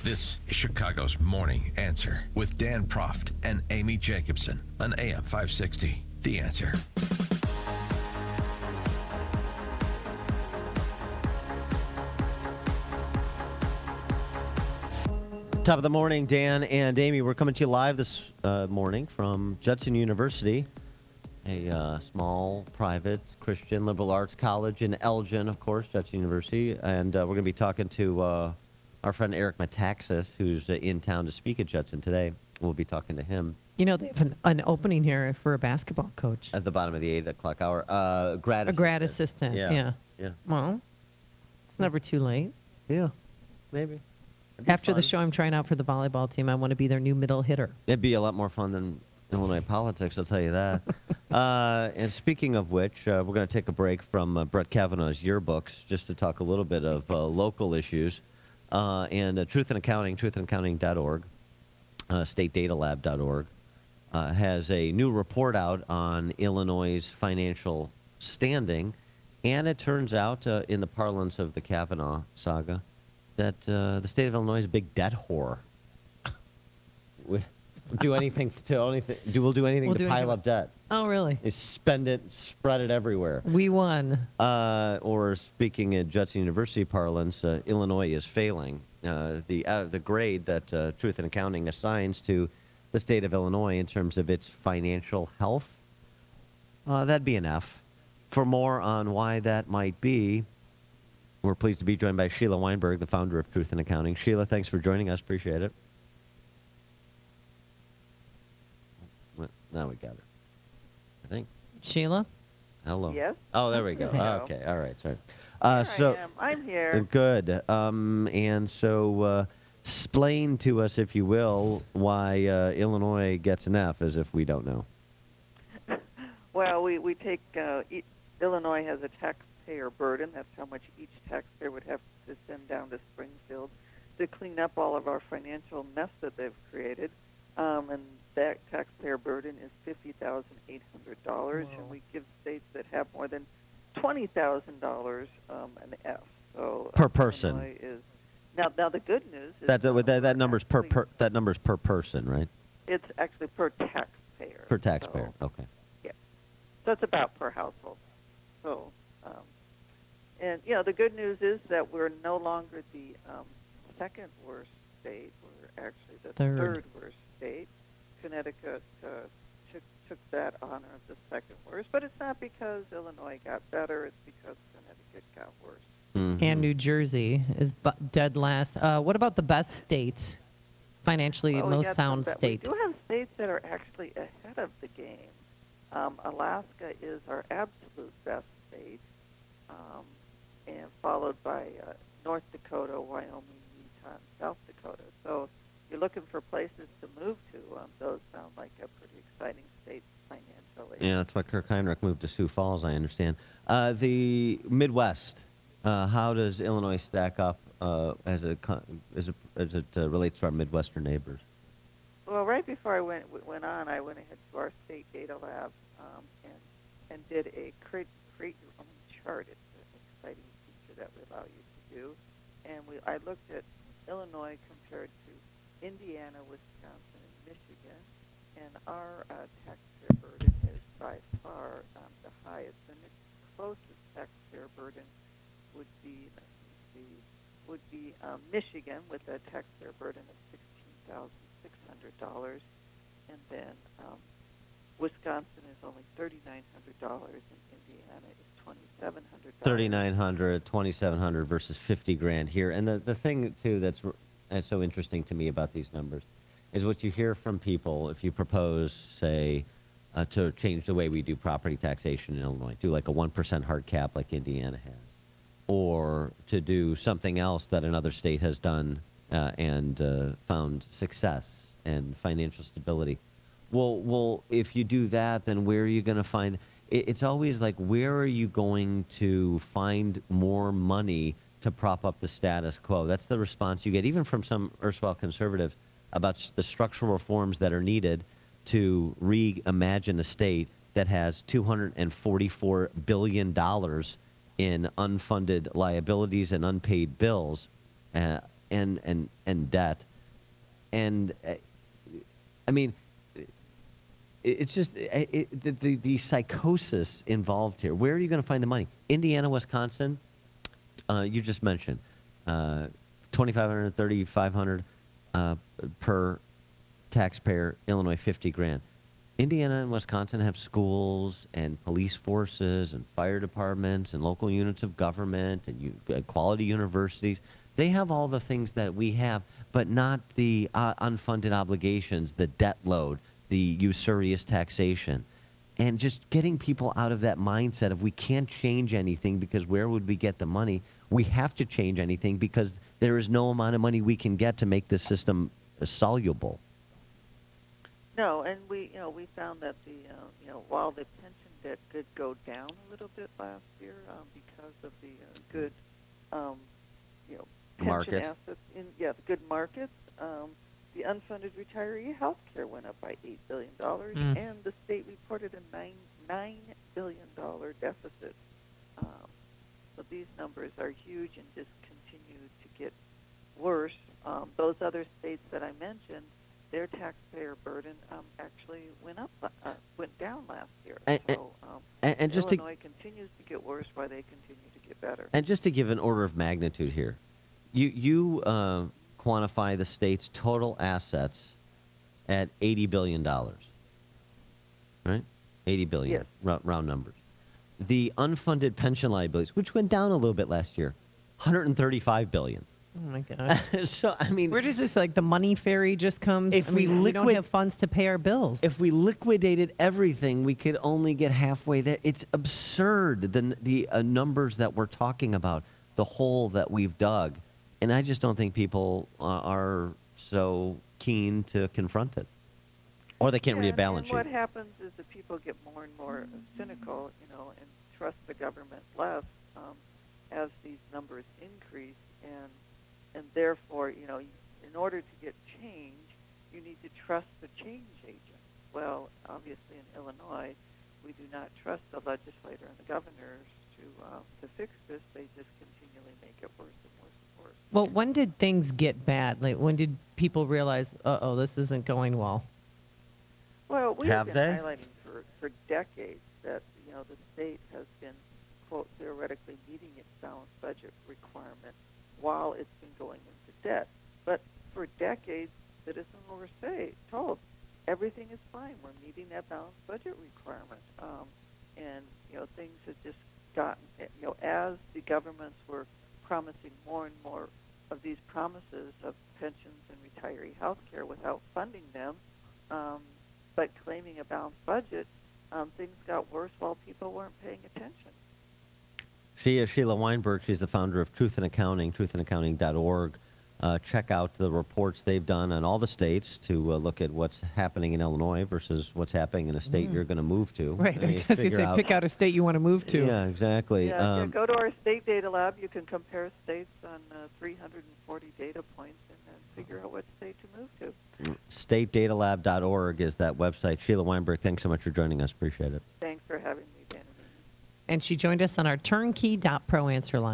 This is Chicago's Morning Answer with Dan Proft and Amy Jacobson on AM 560. The Answer. Top of the morning, Dan and Amy. We're coming to you live this morning from Judson University, a small, private, Christian liberal arts college in Elgin, of course, Judson University. And we're going to be talking to our friend Eric Metaxas, who's in town to speak at Judson today. We'll be talking to him. You know, they have an opening here for a basketball coach. At the bottom of the 8 o'clock hour. Grad assistant. Yeah. Well, it's never too late. Yeah, maybe. After the show, I'm trying out for the volleyball team. I want to be their new middle hitter. It'd be a lot more fun than Illinois politics, I'll tell you that. And speaking of which, we're going to take a break from Brett Kavanaugh's yearbooks just to talk a little bit of local issues. And Truth in Accounting, truthinaccounting.org, statedatalab.org, has a new report out on Illinois' financial standing. And it turns out, in the parlance of the Kavanaugh saga, that the state of Illinois is a big debt whore. We'll do anything to pile up debt. Oh, really? Spend it, spread it everywhere. We won. Or speaking in Judson University parlance, Illinois is failing. The grade that Truth in Accounting assigns to the state of Illinois in terms of its financial health, that'd be an F. For more on why that might be, we're pleased to be joined by Sheila Weinberg, the founder of Truth in Accounting. Sheila, thanks for joining us. Appreciate it. Well, now we got her, I think. Sheila? Hello. Yes. Oh, there we go. Hello. Okay. All right. Sorry. Here I am. I'm here. Good. And so explain to us, if you will, why Illinois gets an F, as if we don't know. Well, we take Illinois has a taxpayer burden. That's how much each taxpayer would have to send down to Springfield to clean up all of our financial mess that they've created. And that taxpayer burden is $50,800, and we give states that have more than $20,000 an F. So per person. Illinois is now the good news is that number's that number's per person, right? It's actually per taxpayer. Per taxpayer. So, okay. yeah. So it's about per household. So, and the good news is that we're no longer the second worst state. We're actually the third worst state. Connecticut took that honor of the second worst, but it's not because Illinois got better. It's because Connecticut got worse. Mm-hmm. And New Jersey is dead last. What about the best states, financially most sound state? We do have states that are actually ahead of the game. Alaska is our absolute best state, and followed by North Dakota, Wyoming, Utah, and South Dakota. So if you're looking for places to move to, those sound like a pretty exciting state financially. Yeah, that's why Kirk Heinrich moved to Sioux Falls, I understand. The Midwest, how does Illinois stack up as it relates to our Midwestern neighbors? Well, right before I went on, I went ahead to our state data lab and did a create your own chart. It's an exciting feature that we allow you to do. And I looked at Illinois compared to Indiana, Wisconsin, and Michigan, and our taxpayer burden is by far the highest. And the closest taxpayer burden would be Michigan with a taxpayer burden of $16,600, and then Wisconsin is only $3,900, and Indiana is $2,700. $3,900, $2,700 versus $50,000 here. And the thing too that's so interesting to me about these numbers is what you hear from people if you propose, say, to change the way we do property taxation in Illinois, do like a 1% hard cap like Indiana has, or to do something else that another state has done and found success and financial stability. Well, if you do that, then where are you going to find? It's always like, where are you going to find more money to prop up the status quo? That's the response you get, even from some erstwhile conservatives, about the structural reforms that are needed to reimagine a state that has $244 billion in unfunded liabilities and unpaid bills. and debt. And I mean, it's just the psychosis involved here. Where are you going to find the money? Indiana, Wisconsin, you just mentioned, $2,500, $3,500 per taxpayer. Illinois, $50,000. Indiana and Wisconsin have schools and police forces and fire departments and local units of government and quality universities. They have all the things that we have, but not the unfunded obligations, the debt load, the usurious taxation. And just getting people out of that mindset of we can't change anything because where would we get the money? We have to change anything because there is no amount of money we can get to make the system soluble. No, and we found that while the pension debt did go down a little bit last year because of the good pension Market. assets the good markets, the unfunded retiree health care went up by $8 billion, and the state reported a $9 billion deficit. So these numbers are huge and just continue to get worse. Those other states that I mentioned, their taxpayer burden actually went down last year. And just Illinois continues to get worse while they continue to get better. And just to give an order of magnitude here, you quantify the state's total assets at $80 billion, right? $80 billion, yes. Round numbers. The unfunded pension liabilities, which went down a little bit last year, $135 billion. Oh my God! So I mean, where does this the money fairy just comes? If we don't have funds to pay our bills. If we liquidated everything, we could only get halfway there. It's absurd the numbers that we're talking about, the hole that we've dug, and I just don't think people are so keen to confront it, or they can't read a balance sheet. What happens is that people get more and more cynical, and trust the government less as these numbers increase, and therefore, in order to get change, you need to trust the change agent. Well, obviously in Illinois, we do not trust the legislator and the governors to fix this. They just continually make it worse and worse and worse. Well, when did things get bad? When did people realize, this isn't going well? Well, we have been highlighting for decades that, the state has been, quote, theoretically meeting its balanced budget requirement while it's been going into debt. But for decades, citizens were told everything is fine. We're meeting that balanced budget requirement. And, things have just gotten, as the governments were promising more and more of these promises of pensions and retiree health care without funding them, but claiming a balanced budget, things got worse while people weren't paying attention. She is Sheila Weinberg. She's the founder of Truth in Accounting, truthinaccounting.org. Check out the reports they've done on all the states to look at what's happening in Illinois versus what's happening in a state you're going to move to. Right. I was going to say, pick out a state you want to move to. Yeah, exactly. Go to our state data lab. You can compare states on 340 data points and then figure out what state to move to. StateDataLab.org is that website. Sheila Weinberg, thanks so much for joining us. Appreciate it. Thanks for having me, Dan. And she joined us on our turnkey.pro answer line.